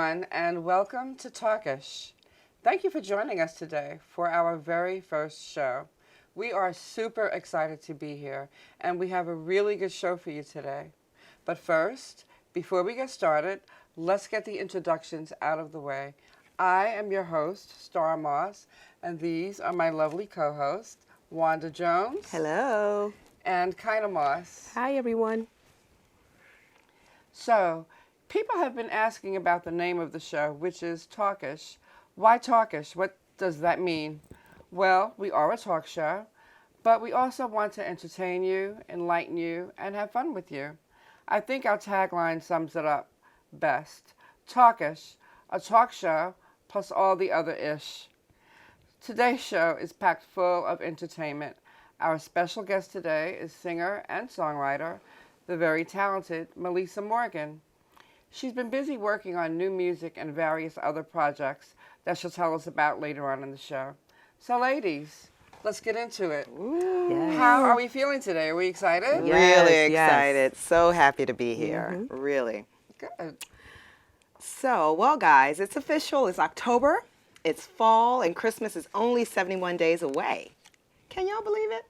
everyone, and welcome to Talkish. Thank you for joining us today for our very first show. We are super excited to be here, and we have a really good show for you today. But first, before we get started, let's get the introductions out of the way. I am your host, Star Moss, and these are my lovely co-hosts, Wanda Jones. Hello. And Kyna Moss. Hi, everyone. So, people have been asking about the name of the show, which is Talkish. Why Talkish? What does that mean? Well, we are a talk show, but we also want to entertain you, enlighten you, and have fun with you. I think our tagline sums it up best. Talkish, a talk show plus all the other ish. Today's show is packed full of entertainment. Our special guest today is singer and songwriter, the very talented Melissa Morgan. She's been busy working on new music and various other projects that she'll tell us about later on in the show. So ladies, let's get into it. Yes. How are we feeling today? Are we excited? Yes, Really yes. excited. So happy to be here. Really. Good. So, well, guys, it's official. It's October. It's fall, and Christmas is only 71 days away. Can y'all believe it?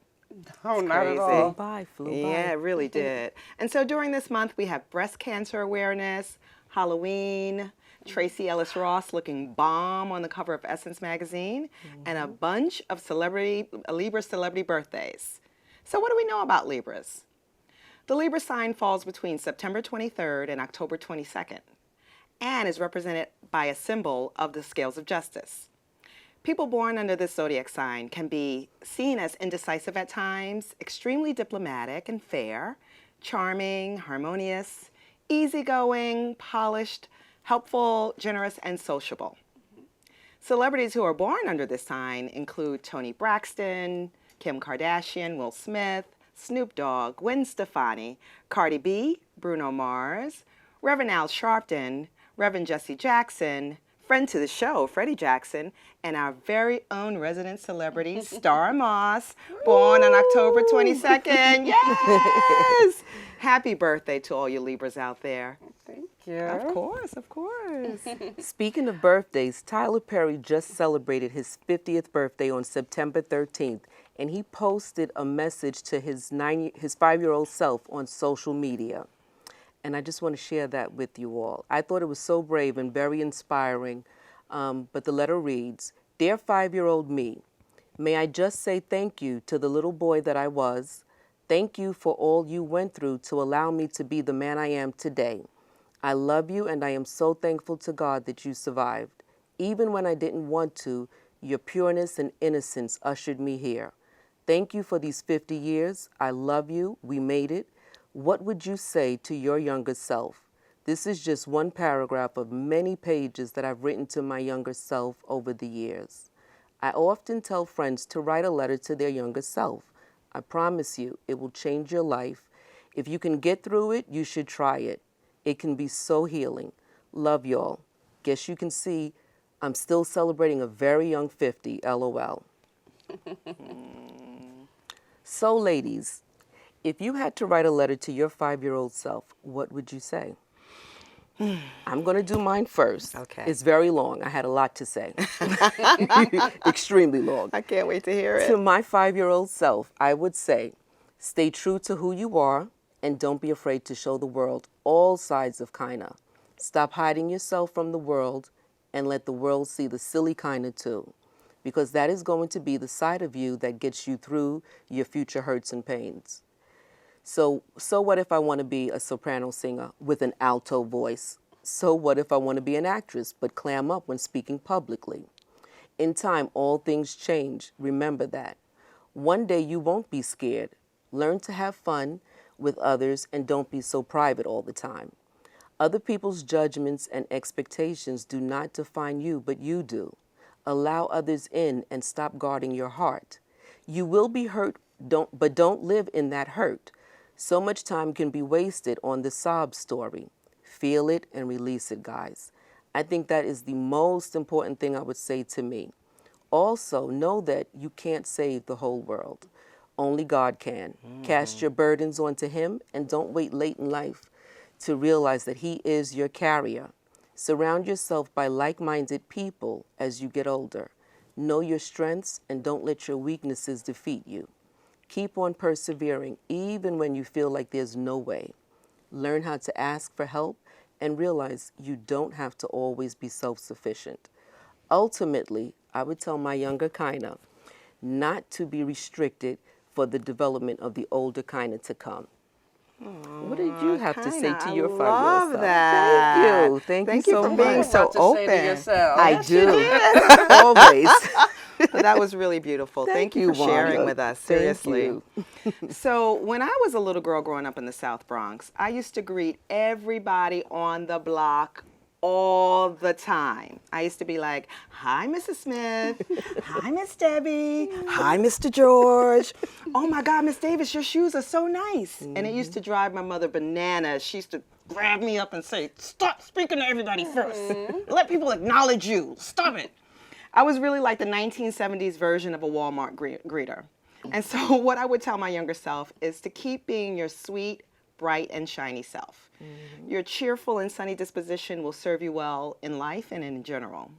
Oh, It's not crazy. at all. Flew by. Yeah, it really did. And so during this month, we have breast cancer awareness, Halloween, Tracy Ellis Ross looking bomb on the cover of Essence magazine, and a bunch of Libra celebrity birthdays. So what do we know about Libras? The Libra sign falls between September 23rd and October 22nd, and is represented by a symbol of the scales of justice. People born under this zodiac sign can be seen as indecisive at times, extremely diplomatic and fair, charming, harmonious, easygoing, polished, helpful, generous, and sociable. Celebrities who are born under this sign include Toni Braxton, Kim Kardashian, Will Smith, Snoop Dogg, Gwen Stefani, Cardi B, Bruno Mars, Reverend Al Sharpton, Reverend Jesse Jackson, friend to the show, Freddie Jackson, and our very own resident celebrity, Star Moss, born on October 22nd. Yes! Happy birthday to all you Libras out there. Thank you. Of course, of course. Speaking of birthdays, Tyler Perry just celebrated his 50th birthday on September 13th, and he posted a message to his 5-year-old self on social media. And I just want to share that with you all. I thought it was so brave and very inspiring, but the letter reads, "Dear 5-year-old me, may I just say thank you to the little boy that I was. Thank you for all you went through to allow me to be the man I am today. I love you, and I am so thankful to God that you survived. Even when I didn't want to, your pureness and innocence ushered me here. Thank you for these 50 years. I love you. We made it. What would you say to your younger self?" This is just one paragraph of many pages that I've written to my younger self over the years. I often tell friends to write a letter to their younger self. I promise you, it will change your life. If you can get through it, you should try it. It can be so healing. Love y'all. Guess you can see I'm still celebrating a very young 50, LOL. So, ladies, if you had to write a letter to your 5-year-old self, what would you say? I'm going to do mine first. Okay. It's very long. I had a lot to say. Extremely long. I can't wait to hear it. To my 5-year-old self, I would say, stay true to who you are and don't be afraid to show the world all sides of Kyna. Stop hiding yourself from the world and let the world see the silly Kyna too, because that is going to be the side of you that gets you through your future hurts and pains. So what if I want to be a soprano singer with an alto voice? So what if I want to be an actress but clam up when speaking publicly? In time, all things change. Remember that. One day you won't be scared. Learn to have fun with others and don't be so private all the time. Other people's judgments and expectations do not define you, but you do. Allow others in and stop guarding your heart. You will be hurt, but don't live in that hurt. So much time can be wasted on the sob story. Feel it and release it, guys. I think that is the most important thing I would say to me. Also, know that you can't save the whole world. Only God can. Cast your burdens onto Him and don't wait late in life to realize that He is your carrier. Surround yourself by like-minded people as you get older. Know your strengths and don't let your weaknesses defeat you. Keep on persevering even when you feel like there's no way. Learn how to ask for help and realize you don't have to always be self-sufficient. Ultimately, I would tell my younger Kaina not to be restricted for the development of the older Kaina to come. What did you have to say to your 5-year-old love self? that. Thank you. Thank you you so for much. being so What to say to open. yourself. I do. Always. But that was really beautiful. Thank you for sharing Wanda. with us. Thank Seriously. you. So when I was a little girl growing up in the South Bronx, I used to greet everybody on the block all the time. I used to be like, "Hi, Mrs. Smith. Hi, Miss Debbie. Hi, Mr. George. Oh my God, Miss Davis, your shoes are so nice." And it used to drive my mother bananas. She used to grab me up and say, "Stop speaking to everybody first. Let people acknowledge you. Stop it." I was really like the 1970s version of a Walmart greeter. And so what I would tell my younger self is to keep being your sweet, bright, and shiny self. Your cheerful and sunny disposition will serve you well in life and in general.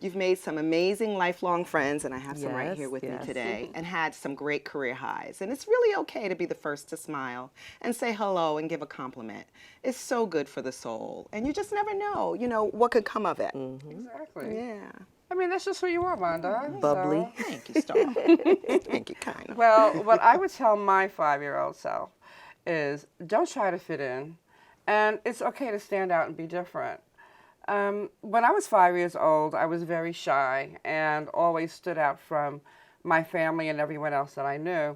You've made some amazing lifelong friends, and I have some right here with me today, and had some great career highs. And it's really okay to be the first to smile and say hello and give a compliment. It's so good for the soul. And you just never know, what could come of it. Exactly. Yeah. I mean, that's just who you are, Wanda. Bubbly. So. Thank you, Star. Thank you, kind of. Well, what I would tell my 5-year-old self is don't try to fit in. And it's okay to stand out and be different. When I was 5 years old, I was very shy and always stood out from my family and everyone else that I knew.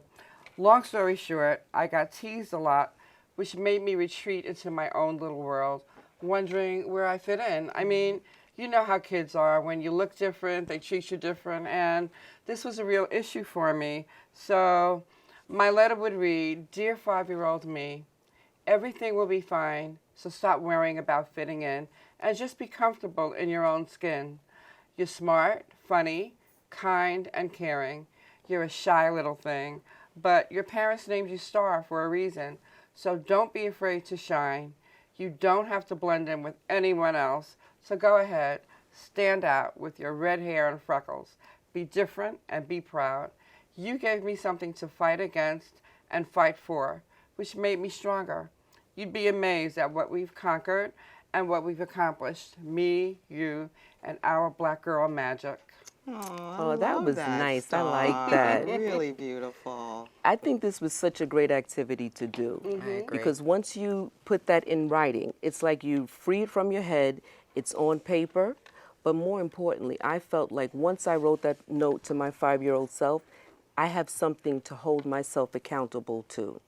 Long story short, I got teased a lot, which made me retreat into my own little world, wondering where I fit in. I mean, you know how kids are. When you look different, they treat you different, and this was a real issue for me. So my letter would read, "Dear 5-year-old me, everything will be fine, so stop worrying about fitting in and just be comfortable in your own skin. You're smart, funny, kind, and caring. You're a shy little thing, but your parents named you Star for a reason, so don't be afraid to shine. You don't have to blend in with anyone else, so go ahead, stand out with your red hair and freckles. Be different and be proud. You gave me something to fight against and fight for, which made me stronger. You'd be amazed at what we've conquered and what we've accomplished, me, you, and our black girl magic." Oh, that was nice. Star. I like that. Really beautiful. I think this was such a great activity to do. I agree. Because once you put that in writing, it's like you free it from your head, it's on paper. But more importantly, I felt like once I wrote that note to my 5-year-old self, I have something to hold myself accountable to.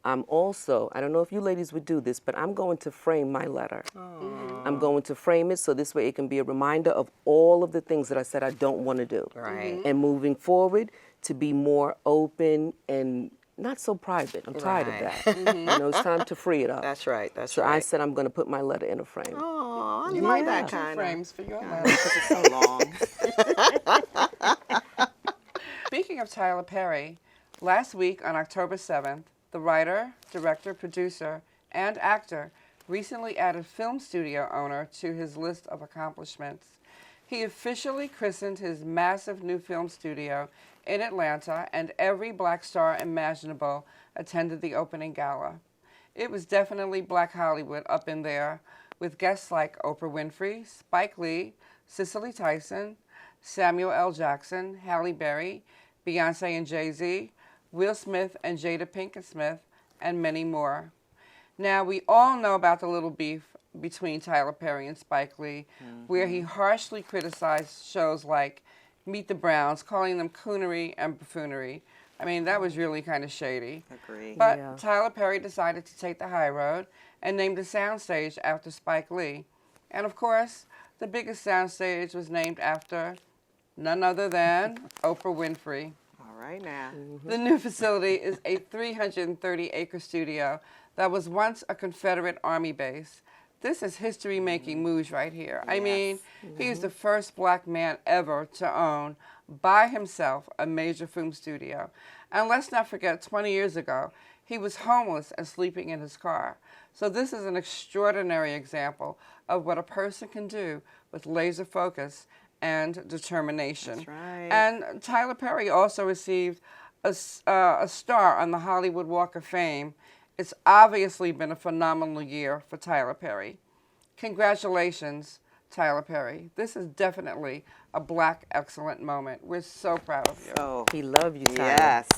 I'm also, I don't know if you ladies would do this, but I'm going to frame my letter. I'm going to frame it so this way it can be a reminder of all of the things that I said I don't want to do. Right. And moving forward, to be more open and not so private. I'm tired of that. It's time to free it up. That's right. That's So right. I said I'm going to put my letter in a frame. Oh, I like that Two kind of. frames for your letter. Because it's so long. Speaking of Tyler Perry, last week on October 7th, the writer, director, producer, and actor recently added film studio owner to his list of accomplishments. He officially christened his massive new film studio in Atlanta, and every black star imaginable attended the opening gala. It was definitely Black Hollywood up in there, with guests like Oprah Winfrey, Spike Lee, Cicely Tyson, Samuel L. Jackson, Halle Berry, Beyonce and Jay-Z, Will Smith and Jada Pinkett Smith, and many more. Now, we all know about the little beef between Tyler Perry and Spike Lee, where he harshly criticized shows like Meet the Browns, calling them coonery and buffoonery. I mean, that was really kind of shady. Agree. But Yeah. Tyler Perry decided to take the high road and named the soundstage after Spike Lee. And of course, the biggest soundstage was named after none other than Oprah Winfrey. All right now. The new facility is a 330-acre studio that was once a Confederate Army base. This is history-making moves right here. I mean, he's the first black man ever to own, by himself, a major film studio. And let's not forget, 20 years ago, he was homeless and sleeping in his car. So this is an extraordinary example of what a person can do with laser focus and determination. That's right. And Tyler Perry also received a star on the Hollywood Walk of Fame. It's obviously been a phenomenal year for Tyler Perry. Congratulations, Tyler Perry. This is definitely a Black excellent moment. We're so proud of you. Oh, We love you, Tyler. yes.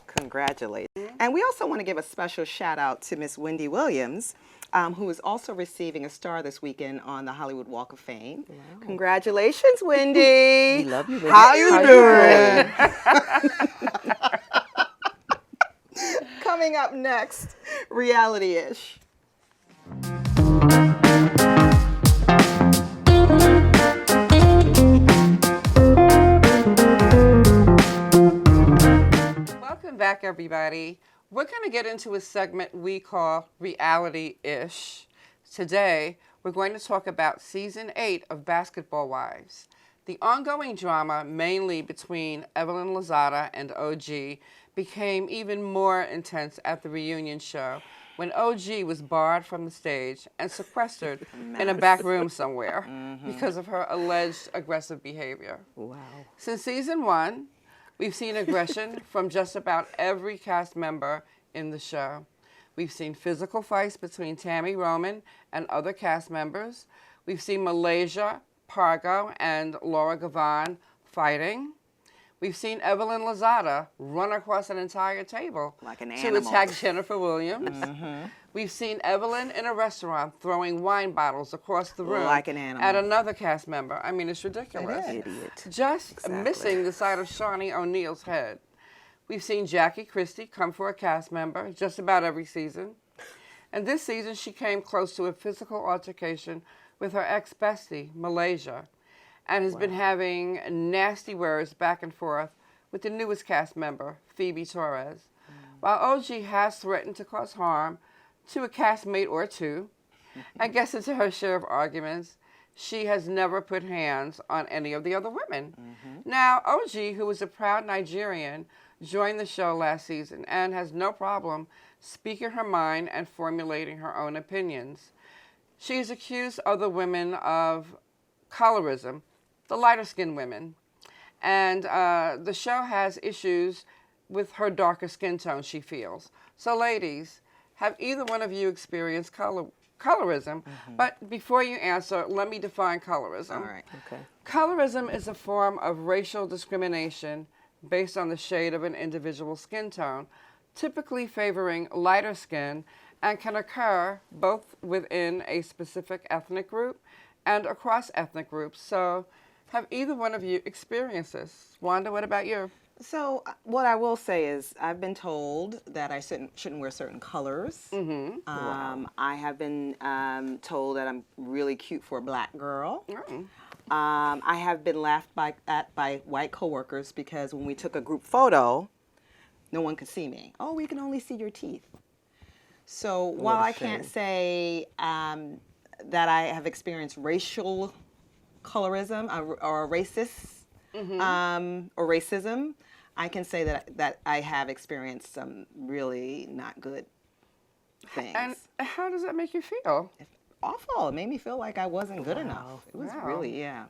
Congratulations. And we also want to give a special shout out to Miss Wendy Williams, who is also receiving a star this weekend on the Hollywood Walk of Fame. Wow. Congratulations, Wendy. We love you, Wendy. How you doing? Coming up next, Reality-ish. Welcome back, everybody. We're going to get into a segment we call Reality-ish. Today, we're going to talk about Season 8 of Basketball Wives. The ongoing drama, mainly between Evelyn Lozada and OG, became even more intense at the reunion show when OG was barred from the stage and sequestered in a back room somewhere because of her alleged aggressive behavior. Wow. Since Season 1, we've seen aggression from just about every cast member in the show. We've seen physical fights between Tammy Roman and other cast members. We've seen Malaysia, Pargo, and Laura Gavon fighting. We've seen Evelyn Lozada run across an entire table Like an to animal. attack Jennifer Williams. We've seen Evelyn in a restaurant throwing wine bottles across the room Like an animal. at another cast member. I mean, it's ridiculous. It is. Idiot. Just missing the side of Shawnee O'Neal's head. We've seen Jackie Christie come for a cast member just about every season. And this season, she came close to a physical altercation with her ex-bestie, Malaysia, and has been having nasty words back and forth with the newest cast member, Phoebe Torres. While OG has threatened to cause harm to a castmate or two and gets into her share of arguments, she has never put hands on any of the other women. Now, OG, who is a proud Nigerian, joined the show last season and has no problem speaking her mind and formulating her own opinions. She has accused other women of colorism, the lighter-skinned women, and the show has issues with her darker skin tone, she feels. So, ladies, have either one of you experienced colorism? But before you answer, let me define colorism. All right. Okay. Colorism is a form of racial discrimination based on the shade of an individual's skin tone, typically favoring lighter skin, and can occur both within a specific ethnic group and across ethnic groups. So, have either one of you experienced this? Wanda, what about you? So what I will say is I've been told that I shouldn't wear certain colors. I have been told that I'm really cute for a black girl. I have been laughed at by white coworkers because when we took a group photo, no one could see me. Oh, we can only see your teeth. So while I can't say that I have experienced racial colorism or racist or racism, I can say that I have experienced some really not good things. And how does that make you feel? Awful. It made me feel like I wasn't good enough. It was Wow.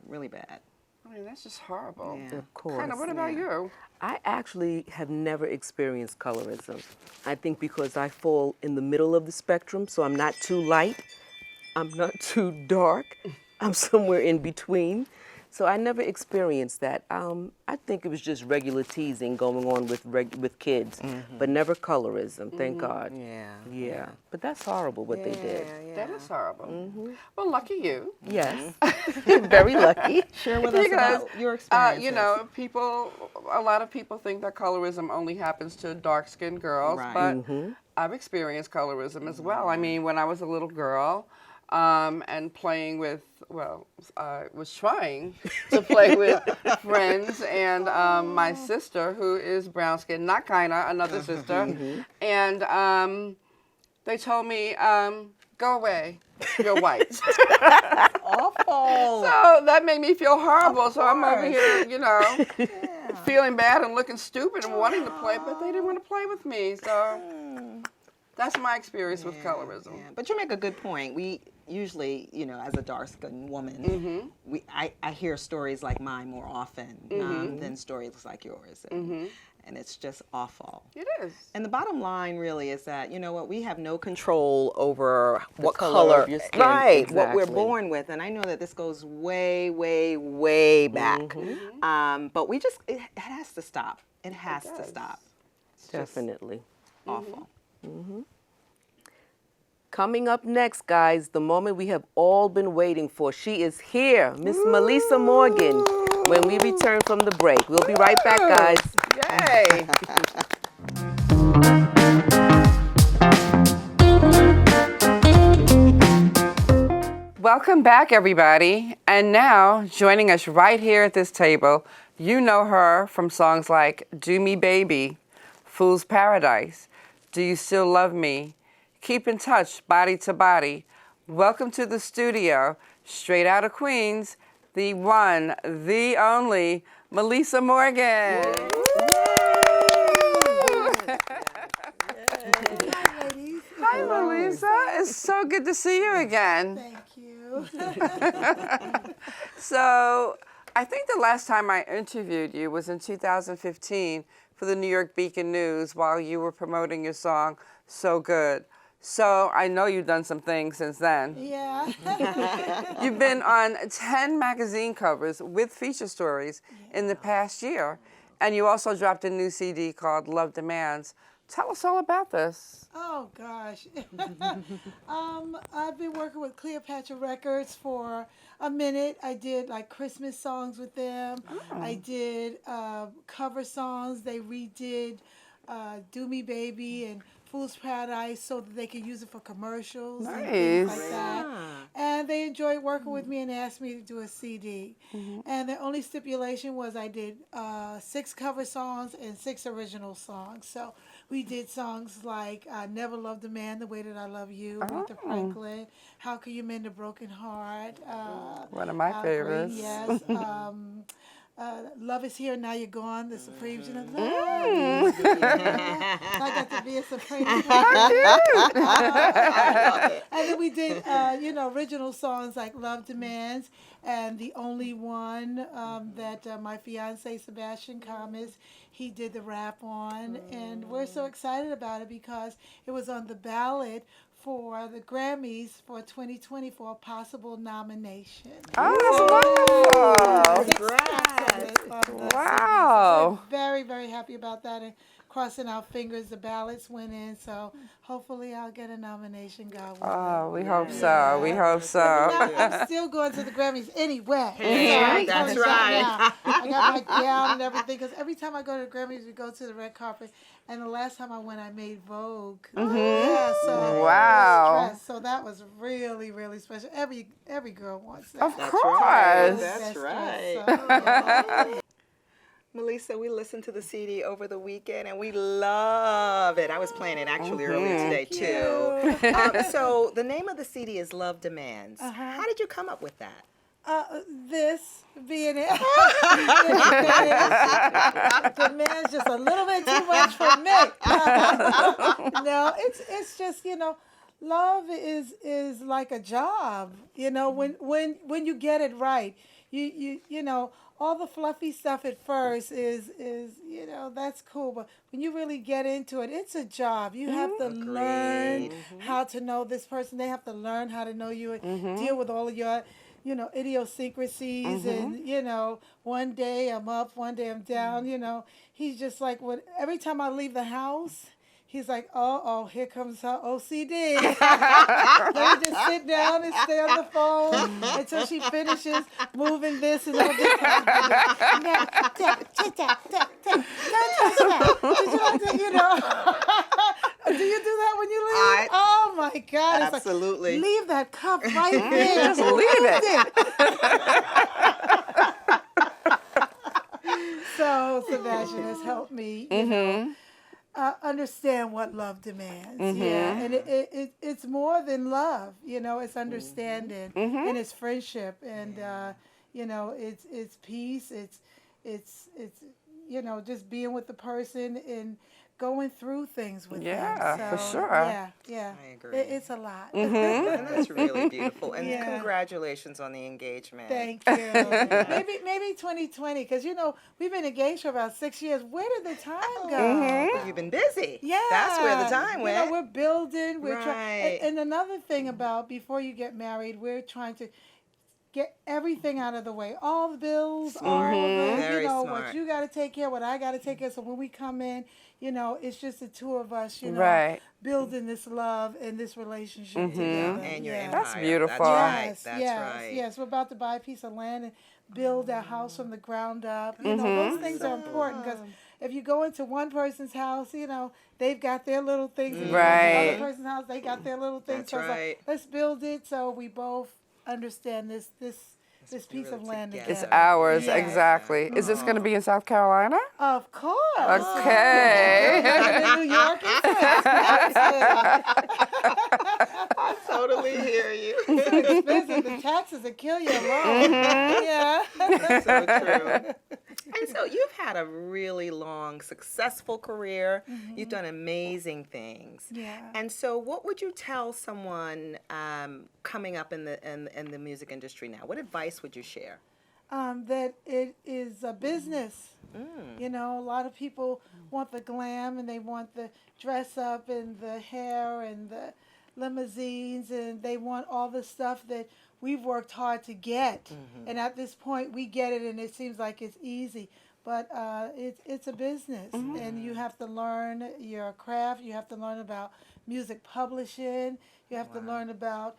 really bad. I mean, that's just horrible. Yeah. Of course. Kind of, what about you? I actually have never experienced colorism. I think because I fall in the middle of the spectrum, so I'm not too light, I'm not too dark, I'm somewhere in between. So I never experienced that. I think it was just regular teasing going on with kids, but never colorism, thank God. Yeah. But that's horrible what they did. That is horrible. Well, lucky you. Yes. Very lucky. Share with us Because, about your experiences. you know, a lot of people think that colorism only happens to dark-skinned girls, Right. but I've experienced colorism as well. I mean, when I was a little girl and playing with, I was trying to play with friends and my sister, who is brown-skinned, not kinda, another sister, and they told me, go away, you're white. Awful. So that made me feel horrible. So I'm over here, you know, feeling bad and looking stupid and wanting to play, but they didn't want to play with me. So that's my experience with colorism. Yeah. But you make a good point. We usually, as a dark-skinned woman, I hear stories like mine more often than stories like yours. And it's just awful. It is. And the bottom line really is that, we have no control over what color color, of your skin. right, what we're Exactly. born with. And I know that this goes way, way, way back. But it has to stop. It has to does. stop. It's just Definitely. awful. Coming up next, guys, the moment we have all been waiting for. She is here, Miss Melissa Morgan, when we return from the break. We'll be right back, guys. Yay! Welcome back, everybody. And now, joining us right here at this table, you know her from songs like Do Me Baby, Fool's Paradise, Do You Still Love Me, Keep in Touch, Body to Body. Welcome to the studio, straight out of Queens, the one, the only, Melissa Morgan. Hi, ladies. Hi, Melissa. It's so good to see you again. Thank you. So, I think the last time I interviewed you was in 2015 for the New York Beacon News while you were promoting your song, So Good. So, I know you've done some things since then. Yeah. You've been on 10 magazine covers with feature stories in the past year. And you also dropped a new CD called Love Demands. Tell us all about this. Oh gosh. I've been working with Cleopatra Records for a minute. I did like Christmas songs with them. I did cover songs. They redid Do Me Baby and Fool's Paradise so that they could use it for commercials and things like Nice. that. And they enjoyed working with me and asked me to do a CD. And the only stipulation was I did 6 cover songs and 6 original songs. So we did songs like Never Loved a Man the Way That I Love You, Aretha Franklin, How Can You Mend a Broken Heart? One of my Green, favorites. yes. Love Is Here, Now You're Gone, the Supremes. Love is Here. I got to be a Supreme. And then we did, original songs like Love Demands and The Only One that my fiance, Sebastian Kamis, he did the rap on. And we're so excited about it because it was on the ballot for the Grammys for 2020 for a possible nomination. Oh, that's wonderful. Wow. So we're very, very happy about that and crossing our fingers the ballots went in. So hopefully I'll get a nomination, God willing. Oh, we hope so. We hope so. I'm still going to the Grammys anyway. That's right. I got my gown and everything because every time I go to the Grammys, we go to the red carpet. And the last time I went, I made Vogue. Yeah, so Wow. stressed. So that was really, really special. Every girl wants that. Of That's course. right. That's That's right. So, Melissa, we listened to the CD over the weekend and we love it. I was playing it actually earlier today too. So the name of the CD is Love Demands. How did you come up with that? this being it, the man's just a little bit too much for me. No, it's just love is like a job. When you get it right, you all the fluffy stuff at first is that's cool, but when you really get into it, it's a job. You have to learn how to know this person. They have to learn how to know you and deal with all of your idiosyncrasies and one day I'm up, one day I'm down. He's just like every time I leave the house, he's like, oh, here comes her OCD. Let me just sit down and stay on the phone until she finishes moving this and all this. Don't touch that. Do you do that when you leave? Oh my God. It's Absolutely. like, leave that cup right there. Just leave it. So Sebastian has helped me, understand what love demands. Yeah, and it's more than love. It's understanding and it's friendship and it's peace. It's just being with the person and going through things with Yeah, them. for So, sure. Yeah. I agree. It's a lot. And that's really beautiful. And Yeah. congratulations on the engagement. Thank you. Maybe 2020, because we've been engaged for about 6 years. Where did the time go? You've been busy. Yeah, That's where the time went. We're building. We're Right. trying. And another thing about before you get married, we're trying to get everything out of the way. All the bills, all the Very what smart. you got to take care, what I got to take care. So when we come in, it's just the two of us. Right. Building this love and this relationship together. And your Yeah. empire. That's beautiful. That's right. That's right. Yes, we're about to buy a piece of land and build our house from the ground up. Those things are important because if you go into one person's house, they've got their little things. And Right. another person's house, they got their little things. That's So it's like, right. let's build it so we both understand this piece of land together. It's together. ours, Yes. exactly. Is this going to be in South Carolina? Of course. Okay. In New York. I totally hear you. It's expensive. The taxes will kill you alone. Yeah. So true. And so you've had a really long, successful career. You've done amazing things. Yeah. And so, what would you tell someone coming up in the music industry now? What advice would you share? That it is a business. A lot of people want the glam and they want the dress up and the hair and the limousines and they want all the stuff that we've worked hard to get. And at this point, we get it and it seems like it's easy. But it's a business, and you have to learn your craft. You have to learn about music publishing. You have to learn about,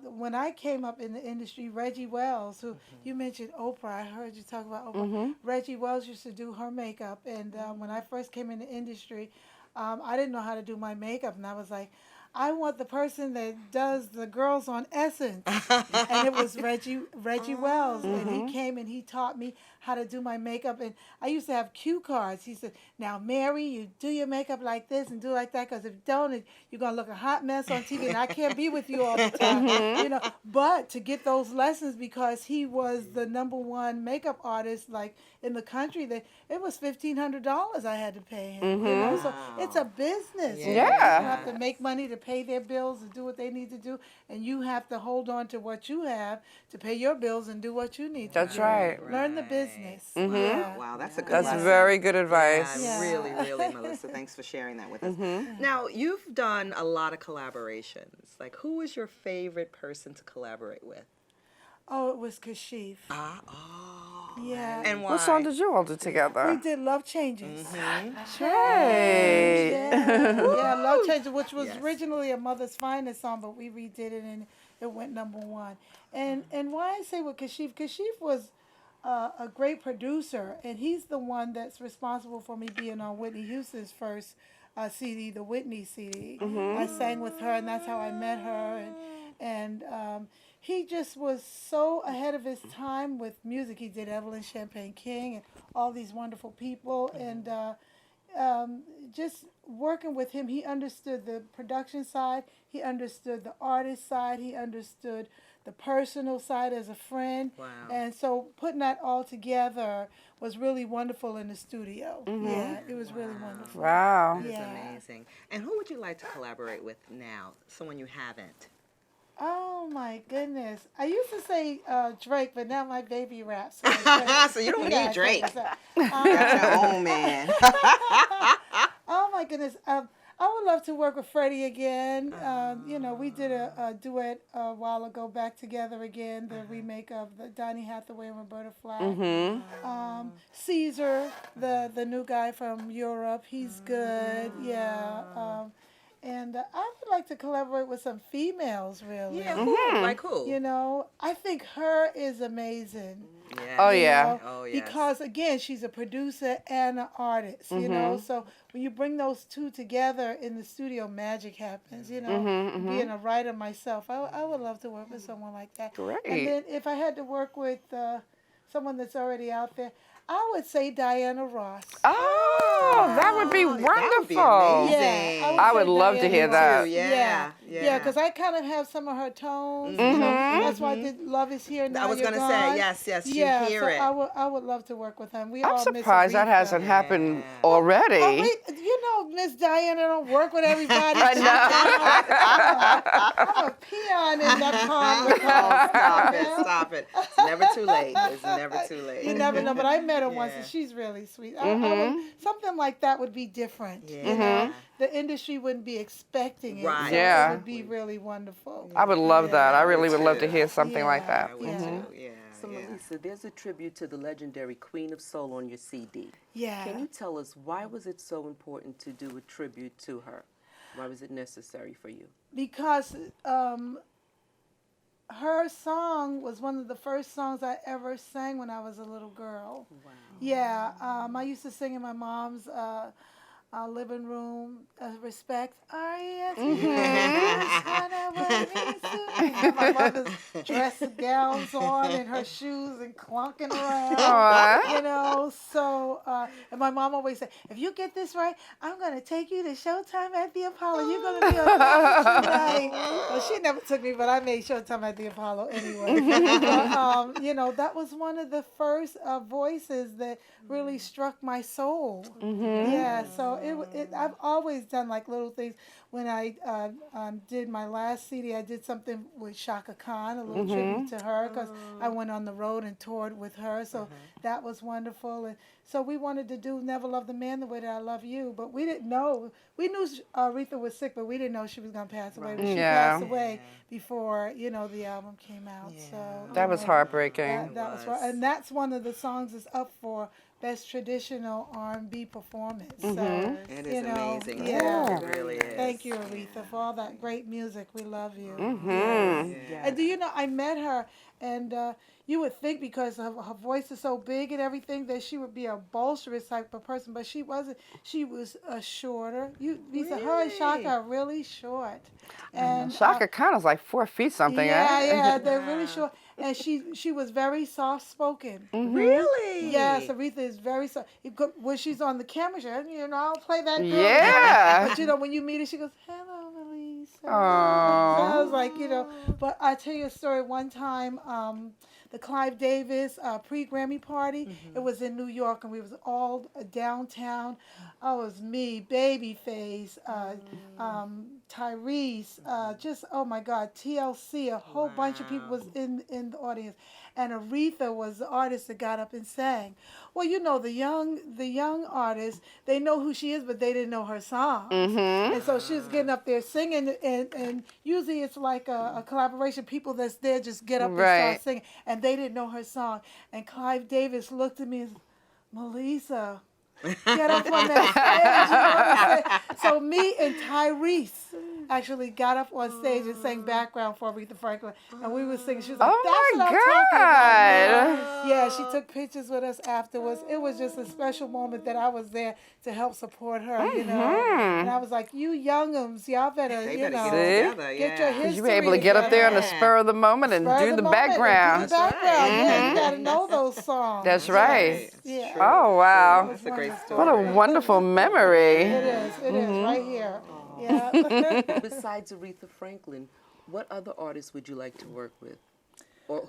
when I came up in the industry, Reggie Wells, who you mentioned Oprah. I heard you talk about Oprah. Reggie Wells used to do her makeup. And when I first came in the industry, I didn't know how to do my makeup. And I was like, I want the person that does the girls on Essence. And it was Reggie Wells. And he came and he taught me how to do my makeup. And I used to have cue cards. He said, now, Mary, you do your makeup like this and do like that, because if you don't, you're going to look a hot mess on TV, and I can't be with you all the time. But to get those lessons, because he was the #1 makeup artist, like, in the country, that it was $1,500 I had to pay him. So it's a business. Yeah. You have to make money to pay their bills and do what they need to do, and you have to hold on to what you have to pay your bills and do what you need to That's do. right. Learn the business. Wow, that's a good That's lesson. very good advice. Yeah, Yeah. really, really, Melissa. Thanks for sharing that with us. Now, you've done a lot of collaborations. Like, who was your favorite person to collaborate with? Oh, it was Kashif. Yeah. And why? What song did you all do together? We did Love Changes. Great. Yeah, Love Changes, which was originally a Mother's Finest song, but we redid it and it went #1. And why I say with Kashif was a great producer, and he's the one that's responsible for me being on Whitney Houston's first CD, the Whitney CD. I sang with her, and that's how I met her. And he just was so ahead of his time with music. He did Evelyn Champagne King and all these wonderful people. And just working with him, he understood the production side. He understood the artist side. He understood the personal side as a friend. Wow. And so putting that all together was really wonderful in the studio. Yeah, it was really wonderful. Wow. That's Yeah. amazing. And who would you like to collaborate with now? Someone you haven't? Oh my goodness! I used to say Drake, but now my baby raps. So, So you don't need Drake. That's That's your own man. Oh my goodness! I would love to work with Freddie again. We did a duet a while ago, back together again. The remake of the Donny Hathaway and Roberta Flack. Caesar, the new guy from Europe, he's good. Yeah. And I would like to collaborate with some females, really. Yeah, who? Like who? I think her is amazing. Yeah. Oh, you yeah. know, Oh, yes. Because, again, she's a producer and an artist, you know. So when you bring those two together in the studio, magic happens, Being a writer myself, I would love to work with someone like that. Great. And then if I had to work with someone that's already out there, I would say Diana Ross. Oh, Oh, that would be wonderful. That would be amazing. Yeah, I say would love to Diana hear Ross. that. Too, Yeah, yeah. because I kind of have some of her tones. You know, that's why I did Love Is Here Now I was You're gonna Gone. say, yes, you Yeah, hear so it. I would love to work with him. We I'm all miss surprised that Aretha. hasn't happened Yeah. already. Oh, wait, you know, Miss Diana don't work with everybody. I I'm a peon in that pond with her. Oh, stop You it, know? stop it. It's never too late. It's never too late. You never know, but I met her once, Yeah. and she's really sweet. I would, something like that would be different. You Yeah. know, the industry wouldn't be expecting it. Right. So Yeah. it would be really wonderful. I would love that. I really would love to too. hear something like Yeah. that. I would too. Yeah. So, Melissa, there's a tribute to the legendary Queen of Soul on your CD. Yeah. Can you tell us why was it so important to do a tribute to her? Why was it necessary for you? Because her song was one of the first songs I ever sang when I was a little girl. Wow. Yeah, I used to sing in my mom's living room. Respect, R-E-S-P-E-C-T. My mother's dress gowns on and her shoes and clunking around. Aw. You know, so, and my mom always said, if you get this right, I'm going to take you to Showtime at the Apollo. You're going to be on that tonight. Well, she never took me, but I made Showtime at the Apollo anyway. But, you know, that was one of the first voices that really struck my soul. Yeah, so I've always done like little things. When I did my last CD, I did something with Shaka Khan, a little tribute to her, because I went on the road and toured with her. So that was wonderful. And so we wanted to do Never Loved a Man the Way That I Love You, but we didn't know. We knew Aretha was sick, but we didn't know she was going to pass away. But she passed away before, you know, the album came out. Yeah. So That was heartbreaking. that was and that's one of the songs that's up for Best Traditional R&B Performance. So, It is you know, amazing. yeah. It really is. Thank you, Aretha, for all that great music. We love you. Yeah. And do you know, I met her, and you would think because her voice is so big and everything that she would be a bolsterous type of person, but she wasn't. She was shorter. You said her and Shaka are really short. And Shaka Khan is like 4 feet something. yeah, they're really short. And she was very soft spoken. Really? Yes, Aretha is very soft. When she's on the camera, she, you know, I'll play that girl. Yeah. But you know, when you meet her, she goes, "Hello, Melissa." So Aww. I was like, you know, but I tell you a story. One time, the Clive Davis pre-Grammy party. It was in New York, and we was all downtown. Oh, it was me, Babyface, Tyrese, just oh my God, TLC. A whole bunch of people was in the audience, and Aretha was the artist that got up and sang. Well, you know, the young artists, they know who she is, but they didn't know her song. And so she was getting up there singing, and usually it's like a collaboration. People that's there just get up and start singing, and they didn't know her song. And Clive Davis looked at me and said, "Melissa, get up on that stage." You know? So me and Tyrese actually got up on stage and sang background for Aretha Franklin, and we were singing. She was like, Oh "That's my what I'm talking God. about." Yeah, she took pictures with us afterwards. It was just a special moment that I was there to help support her, you know. And I was like, "You youngums, y'all better, They you better know, get it together. get Yeah. your history You were able to get up there on the spur of the moment and Spur of do the the moment and background. do the background. Yeah, you got to know those songs. That's right. Yeah. Oh, wow. That's a great story. What a wonderful memory. It is right here. Yeah. Besides Aretha Franklin, what other artists would you like to work with? Or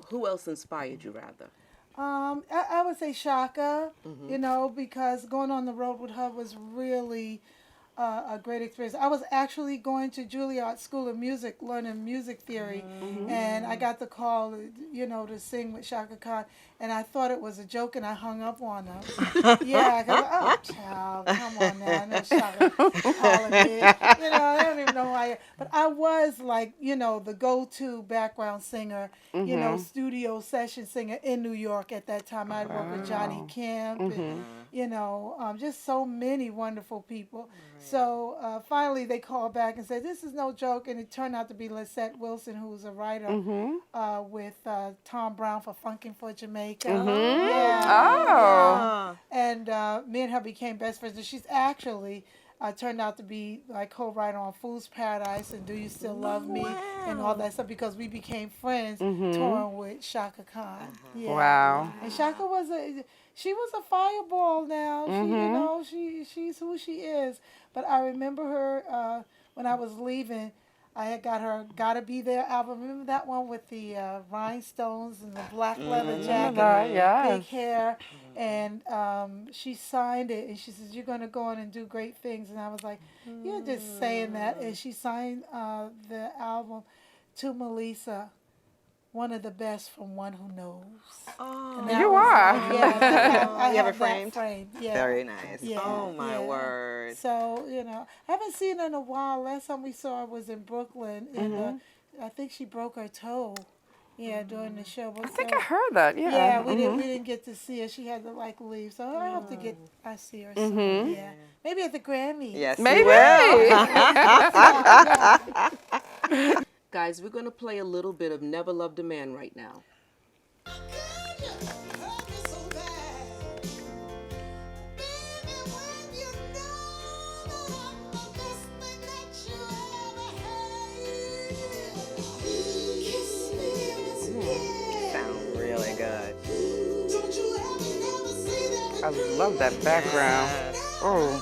who else inspired you, rather? I would say Shaka, you know, because going on the road with her was really a great experience. I was actually going to Juilliard School of Music, learning music theory, and I got the call, you know, to sing with Shaka Khan, and I thought it was a joke, and I hung up on her. Yeah, because, oh, child, come on now, no Shaka calling me. You know, I don't even know who I am. But I was like, you know, the go-to background singer, you know, studio session singer in New York at that time. I'd worked with Johnny Kemp, and, you know, just so many wonderful people. So finally they called back and said, "This is no joke," and it turned out to be Lisette Wilson, who was a writer with Tom Brown for Funkin' for Jamaica. Yeah. And me and her became best friends. And she's actually turned out to be like co-writer on Fool's Paradise and Do You Still Love Me and all that stuff because we became friends touring with Shaka Khan. Yeah. Wow. And Shaka was a fireball now. She, you know, she's who she is. But I remember her when I was leaving. I had got her "Gotta Be There" album. Remember that one with the rhinestones and the black leather jacket, Yes. big hair, and she signed it. And she says, "You're going to go on and do great things." And I was like, "You're just saying that." And she signed the album to Melissa, one of the best from One Who Knows. Oh, And that You was, are. I You have it that framed? framed. Yeah. very nice. Yeah, Oh my yeah. word. So, I haven't seen her in a while. Last time we saw her was in Brooklyn, and I think she broke her toe. Yeah, during the show. But I think I heard that. Yeah. yeah, we didn't get to see her. She had to leave. So I hope to I see her soon. Yeah, maybe at the Grammys. Yes, you Maybe. will. Guys, we're going to play a little bit of Never Loved a Man right now. Sound really good. I love that background. Yes. Oh.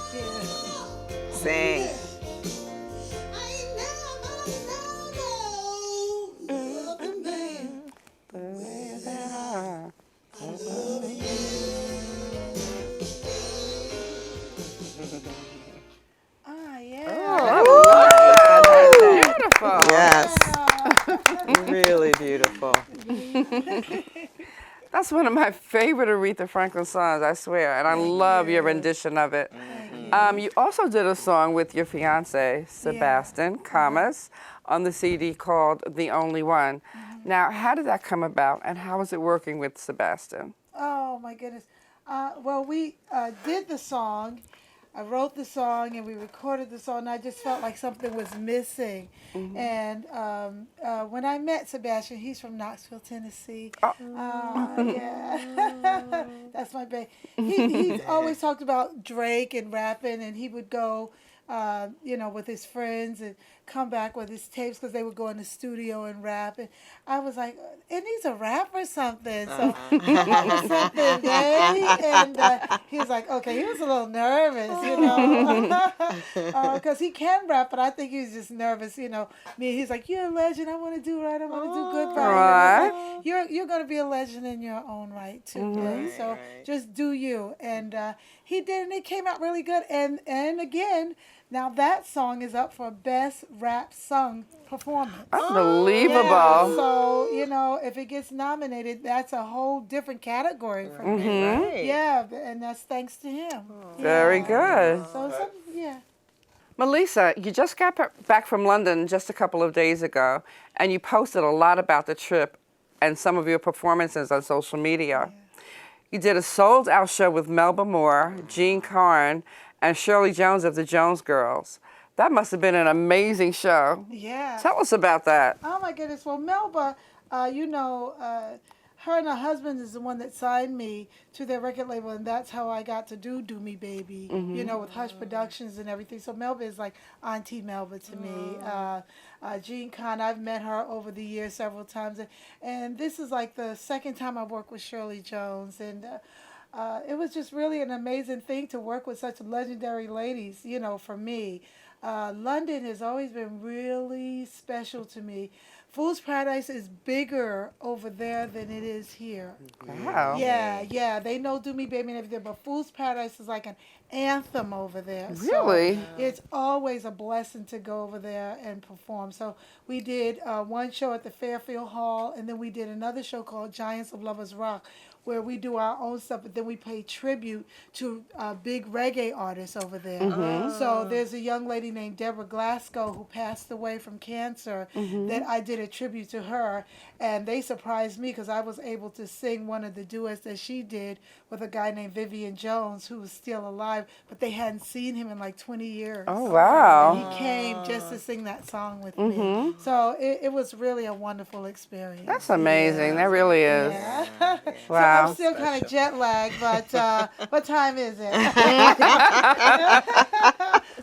Sing. Yeah. Beautiful. Yes. Really beautiful. That's one of my favorite Aretha Franklin songs, I swear, and I love your rendition of it. You also did a song with your fiance, Sebastian Camas, on the CD called The Only One. Now, how did that come about, and how was it working with Sebastian? Oh my goodness. Well, we did the song. I wrote the song and we recorded the song. And I just felt like something was missing. And when I met Sebastian, he's from Knoxville, Tennessee. Yeah, that's my baby. He's always talked about Drake and rapping, and he would go, with his friends and come back with his tapes because they would go in the studio and rap. And I was like, and he's a rapper or something. So something, baby. And he was like, okay, he was a little nervous, because he can rap, but I think he was just nervous, He's like, you're a legend. I want to do right. I want to do good by you. Right. Like, you're going to be a legend in your own right, too. Babe. So just do you. And he did, and it came out really good. And again, now that song is up for Best Rap Sung Performance. Unbelievable. Yeah, so, if it gets nominated, that's a whole different category for me. Right. Yeah, and that's thanks to him. Very good. So, yeah. Melissa, you just got back from London just a couple of days ago, and you posted a lot about the trip and some of your performances on social media. You did a sold-out show with Melba Moore, Jean Carn, and Shirley Jones of the Jones Girls. That must have been an amazing show. Yeah. Tell us about that. Oh, my goodness. Well, Melba, her and her husband is the one that signed me to their record label, and that's how I got to do Me Baby, with Hush Productions and everything. So Melba is like Auntie Melba to me. Jean Conn, I've met her over the years several times, and this is like the second time I worked with Shirley Jones, and it was just really an amazing thing to work with such legendary ladies, for me. London has always been really special to me. Fool's Paradise is bigger over there than it is here. Wow. Yeah. They know Do Me Baby and everything, but Fool's Paradise is like an anthem over there. Really? So it's always a blessing to go over there and perform. So we did one show at the Fairfield Hall, and then we did another show called Giants of Lovers Rock, where we do our own stuff, but then we pay tribute to big reggae artists over there. So there's a young lady named Deborah Glasgow who passed away from cancer that I did a tribute to her, and they surprised me because I was able to sing one of the duets that she did with a guy named Vivian Jones who was still alive, but they hadn't seen him in like 20 years. Oh, wow. And he came just to sing that song with me. So it was really a wonderful experience. That's amazing. That really is. Yeah. Wow. I'm still kind of jet lagged, but what time is it?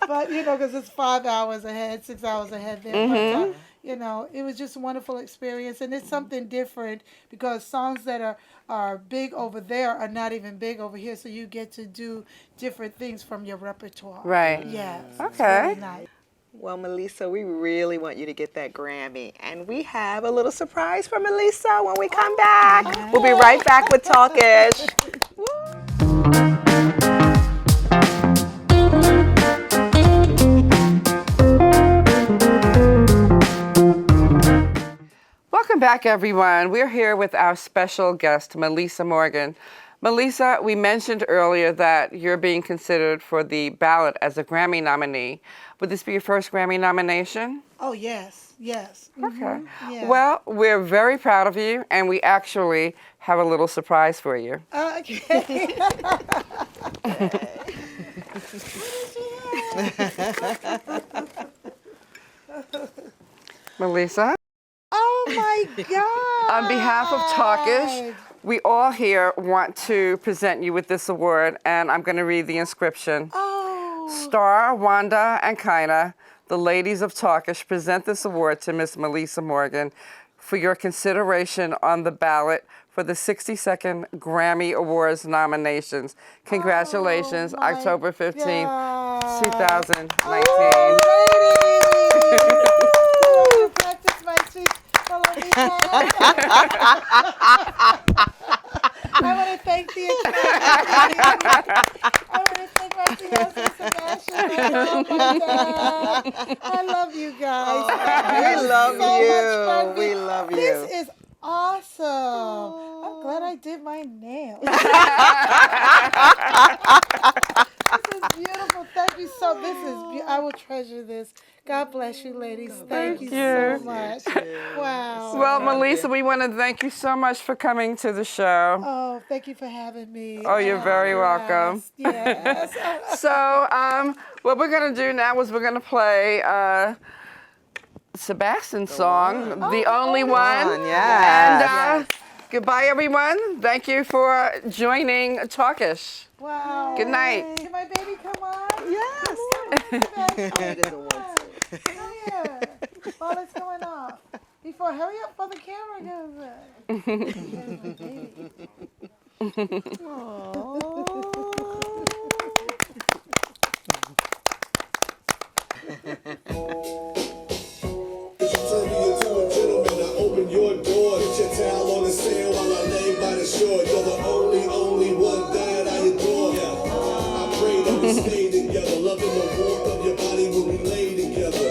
But you know, because it's 5 hours ahead, 6 hours ahead there. But, you know, it was just a wonderful experience, and it's something different because songs that are big over there are not even big over here, so you get to do different things from your repertoire. Right. Yes. It's Okay. really nice. Well, Melissa, we really want you to get that Grammy. And we have a little surprise for Melissa when we come back. We'll be right back with Talkish. Welcome back, everyone. We're here with our special guest, Melissa Morgan. Melissa, we mentioned earlier that you're being considered for the ballot as a Grammy nominee. Would this be your first Grammy nomination? Oh, yes, yes. Okay. Yeah. Well, we're very proud of you, and we actually have a little surprise for you. Okay. Melissa, Oh, my God. on behalf of Talkish, we all here want to present you with this award, and I'm going to read the inscription. Oh. Star, Wanda, and Kaina, the ladies of Talkish, present this award to Miss Melissa Morgan for your consideration on the ballot for the 62nd Grammy Awards nominations. Congratulations, Oh, my October 15th, God. 2019. Oh, practice my sweet melody. I want to thank the Academy. I want to thank my fiance Sebastian. Oh my God. I love you guys. We love So you. much fun. We love you. This is awesome. I'm glad I did my nails. This is beautiful. Thank you so. I will treasure this. God bless you, ladies. Thank you so much. Wow. Well, Melissa, we want to thank you so much for coming to the show. Oh, thank you for having me. Oh, you're very welcome. Yes. Yes. So, what we're going to do now is we're going to play Sebastian's song, The Only One. Yes. And goodbye, everyone. Thank you for joining Talkish. Wow. Good night. Can my baby come on? Yes. Come here. While it's going off. Hurry up for the camera goes. Here's my baby. Open your door, get your towel on the sand while I lay by the shore. You're the only one that I adore. I pray that we stay together, loving the warmth of your body when we lay together.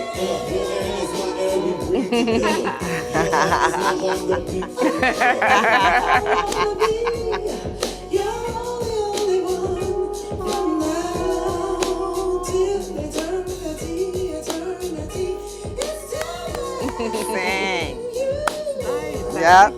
Your air is my air, we breathe together. Your heart is my heart, don't beat Sing. Yep.